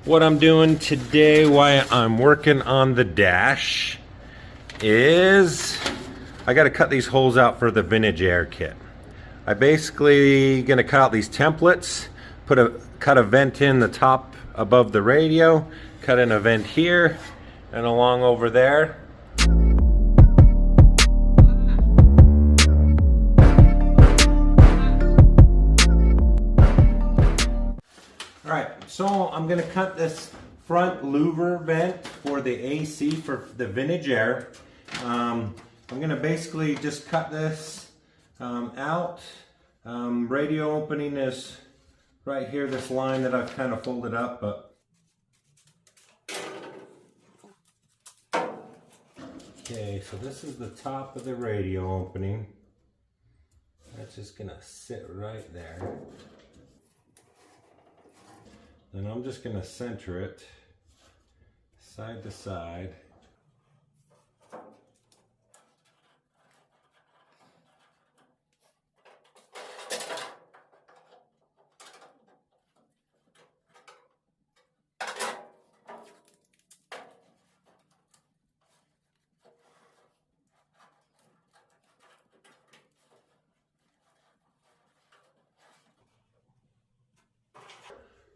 What I'm doing today while I'm working on the dash is I got to cut these holes out for the Vintage Air kit. I basically gonna cut out these templates, cut a vent in the top above the radio, cut in a vent here and along over there. Alright, so I'm going to cut this front louver vent for the AC for the Vintage Air. I'm going to basically just cut this out. Radio opening is right here, this line that I've kind of folded up. Okay, so this is the top of the radio opening. That's just going to sit right there. And I'm just going to center it side to side.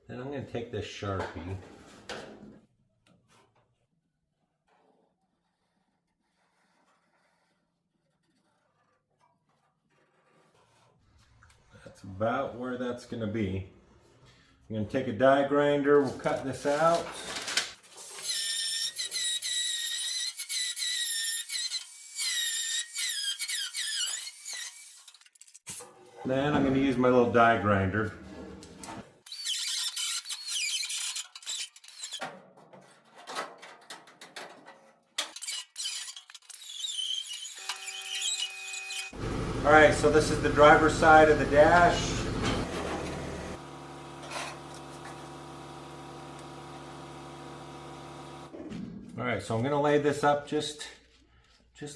Then I'm going to take this Sharpie . That's about where that's going to be. I'm going to take a die grinder, we'll cut this out. Then I'm going to use my little die grinder. Alright, so this is the driver's side of the dash. Alright, so I'm going to lay this up just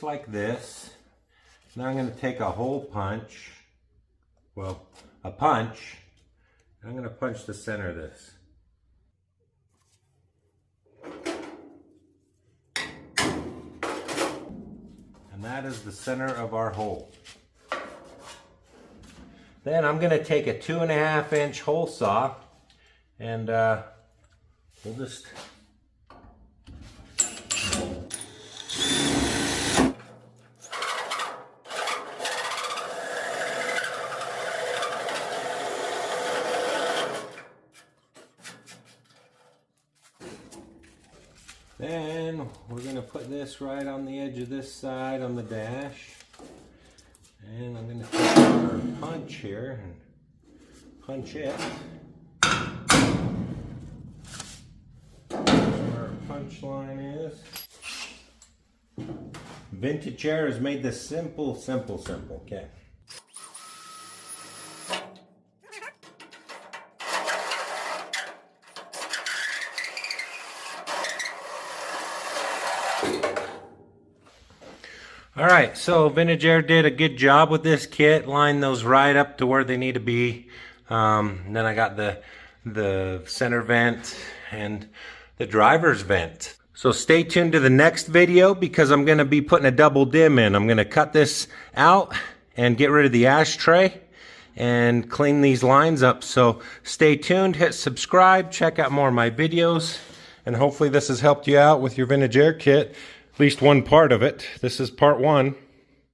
like this. Now I'm going to take a hole punch, well, a punch, and I'm going to punch the center of this. And that is the center of our hole. Then I'm going to take a 2.5 inch hole saw and we'll just then we're going to put this right on the edge of this side on the dash. And I'm going to take our punch here and punch it. Where our punch line is. Vintage Air has made this simple. Okay. Alright, so Vintage Air did a good job with this kit, lined those right up to where they need to be. Then I got the center vent and the driver's vent. So stay tuned to the next video because I'm going to be putting a double dim in. I'm going to cut this out and get rid of the ashtray and clean these lines up. So stay tuned, hit subscribe, check out more of my videos, and hopefully this has helped you out with your Vintage Air kit. At least one part of it. This is part 1.